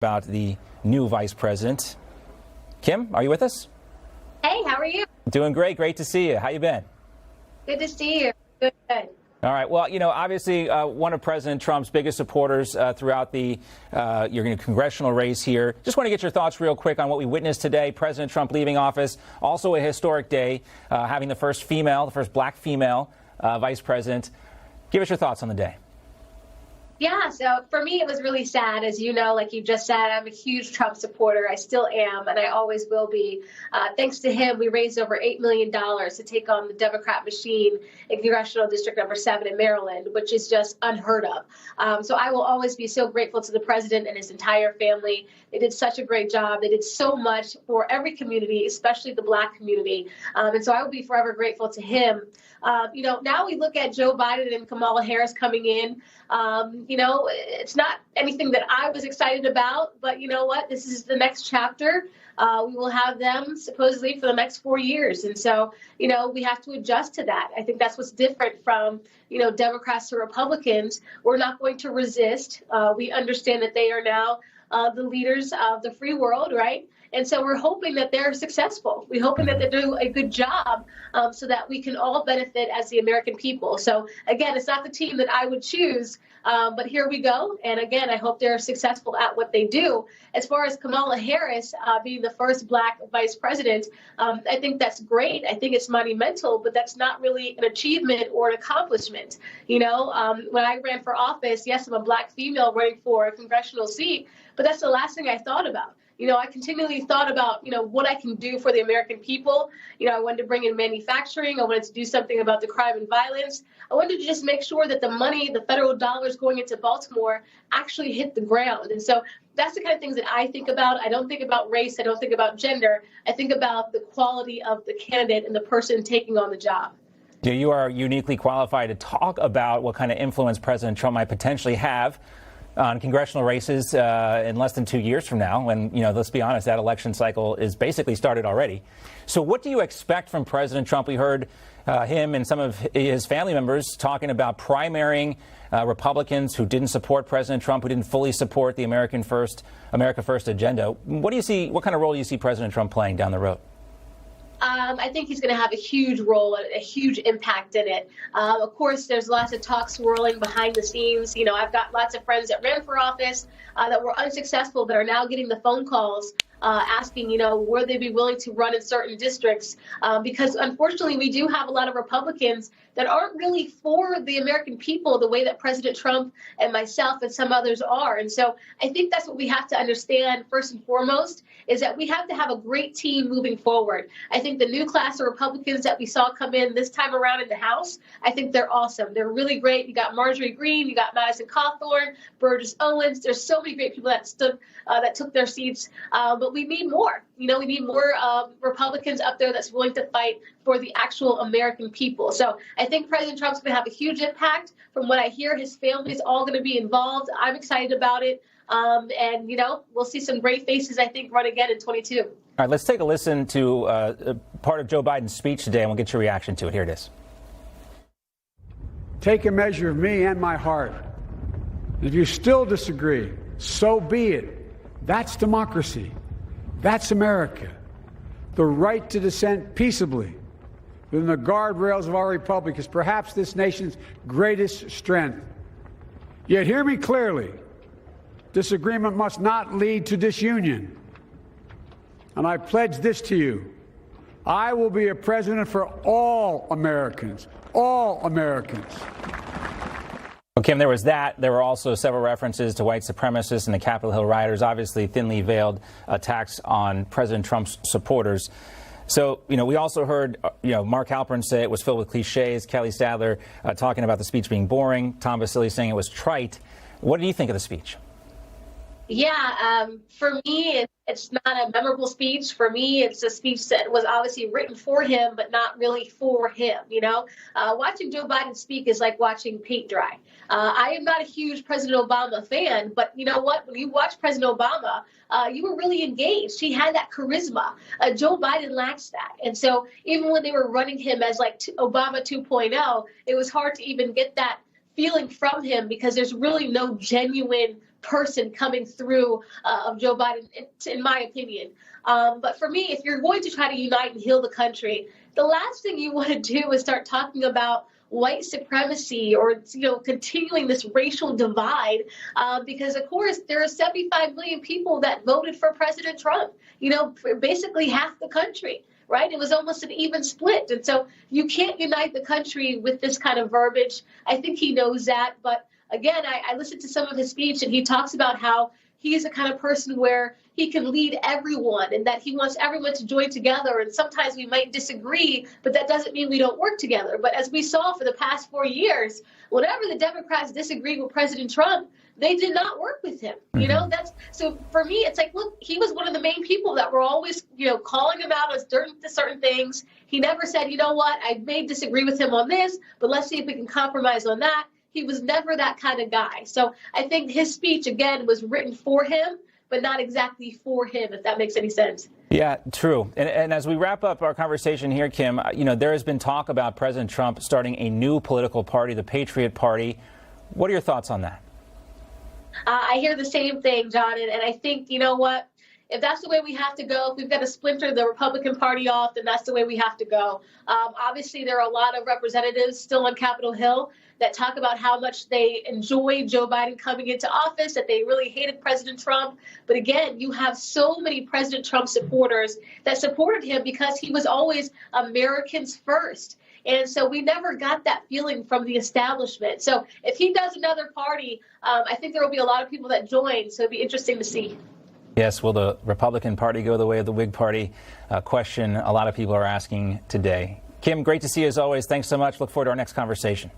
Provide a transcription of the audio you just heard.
About the new vice president. Kim, are you with us? Hey, how are you? Doing great. Great to see you. How you been? Good to see you. Good. All right. Well, obviously one of President Trump's biggest supporters throughout the your congressional race here. Just want to get your thoughts real quick on what we witnessed today. President Trump leaving office. Also a historic day, having the first black female vice president. Give us your thoughts on the day. Yeah, so for me, it was really sad. As you know, like you just said, I'm a huge Trump supporter. I still am, and I always will be. Thanks to him, we raised over $8 million to take on the Democrat machine in Congressional District number 7 in Maryland, which is just unheard of. So I will always be so grateful to the president and his entire family. They did such a great job. They did so much for every community, especially the Black community. And so I will be forever grateful to him. Now we look at Joe Biden and Kamala Harris coming in. It's not anything that I was excited about, but you know what? This is the next chapter. We will have them supposedly for the next 4 years. And so, we have to adjust to that. I think that's what's different from, Democrats or Republicans. We're not going to resist. We understand that they are now the leaders of the free world, right? And so we're hoping that they're successful. We're hoping that they do a good job so that we can all benefit as the American people. So, again, it's not the team that I would choose, but here we go. And, again, I hope they're successful at what they do. As far as Kamala Harris being the first Black vice president, I think that's great. I think it's monumental, but that's not really an achievement or an accomplishment. When I ran for office, yes, I'm a Black female running for a congressional seat, but that's the last thing I thought about. I continually thought about, what I can do for the American people. I wanted to bring in manufacturing. I wanted to do something about the crime and violence. I wanted to just make sure that the money, the federal dollars going into Baltimore actually hit the ground. And so that's the kind of things that I think about. I don't think about race. I don't think about gender. I think about the quality of the candidate and the person taking on the job. Yeah, you are uniquely qualified to talk about what kind of influence President Trump might potentially have on congressional races in less than 2 years from now. When, let's be honest, that election cycle is basically started already. So what do you expect from President Trump? We heard him and some of his family members talking about primarying Republicans who didn't support President Trump, who didn't fully support the America First agenda. What do you see? What kind of role do you see President Trump playing down the road? I think he's going to have a huge role, a huge impact in it. Of course, there's lots of talk swirling behind the scenes. I've got lots of friends that ran for office that were unsuccessful that are now getting the phone calls asking, would they be willing to run in certain districts? Because unfortunately, we do have a lot of Republicans that aren't really for the American people the way that President Trump and myself and some others are. And so I think that's what we have to understand first and foremost, is that we have to have a great team moving forward. I think the new class of Republicans that we saw come in this time around in the House, I think they're awesome. They're really great. You got Marjorie Greene, you got Madison Cawthorn, Burgess Owens. There's so many great people that took their seats. But we need more. We need more Republicans up there that's willing to fight for the actual American people. So I think President Trump's going to have a huge impact. From what I hear, his family is all going to be involved. I'm excited about it. And we'll see some great faces, I think, run again in 22. All right, let's take a listen to part of Joe Biden's speech today, and we'll get your reaction to it. Here it is. Take a measure of me and my heart. If you still disagree, so be it. That's democracy. That's America. The right to dissent peaceably within the guardrails of our republic is perhaps this nation's greatest strength. Yet hear me clearly. Disagreement must not lead to disunion. And I pledge this to you. I will be a president for all Americans. All Americans. Well, Kim, there was that. There were also several references to white supremacists and the Capitol Hill rioters, obviously thinly veiled attacks on President Trump's supporters. So, we also heard, Mark Halperin say it was filled with cliches. Kelly Stadler talking about the speech being boring. Tom Vasili saying it was trite. What do you think of the speech? Yeah, for me, it's not a memorable speech. For me, it's a speech that was obviously written for him, but not really for him. Watching Joe Biden speak is like watching paint dry. I am not a huge President Obama fan, but you know what? When you watch President Obama, you were really engaged. He had that charisma. Joe Biden lacks that. And so even when they were running him as like Obama 2.0, it was hard to even get that feeling from him because there's really no genuine person coming through of Joe Biden, in my opinion. But for me, if you're going to try to unite and heal the country, the last thing you want to do is start talking about white supremacy or, continuing this racial divide, because, of course, there are 75 million people that voted for President Trump, basically half the country. Right? It was almost an even split. And so you can't unite the country with this kind of verbiage. I think he knows that. But again, I listened to some of his speech, and he talks about how he is the kind of person where he can lead everyone and that he wants everyone to join together. And sometimes we might disagree, but that doesn't mean we don't work together. But as we saw for the past 4 years, whenever the Democrats disagreed with President Trump, they did not work with him. That's so for me, it's like, look, he was one of the main people that were always, calling him out as certain things. He never said, you know what, I may disagree with him on this, but let's see if we can compromise on that. He was never that kind of guy. So I think his speech, again, was written for him, but not exactly for him, if that makes any sense. Yeah, true. And as we wrap up our conversation here, Kim, there has been talk about President Trump starting a new political party, the Patriot Party. What are your thoughts on that? I hear the same thing, John, and I think, you know what, if that's the way we have to go, if we've got to splinter the Republican Party off, then that's the way we have to go. Obviously, there are a lot of representatives still on Capitol Hill that talk about how much they enjoyed Joe Biden coming into office, that they really hated President Trump. But again, you have so many President Trump supporters that supported him because he was always Americans first. And so we never got that feeling from the establishment. So if he does another party, I think there will be a lot of people that join. So it'd be interesting to see. Yes, will the Republican Party go the way of the Whig Party? Question a lot of people are asking today. Kim, great to see you as always. Thanks so much. Look forward to our next conversation.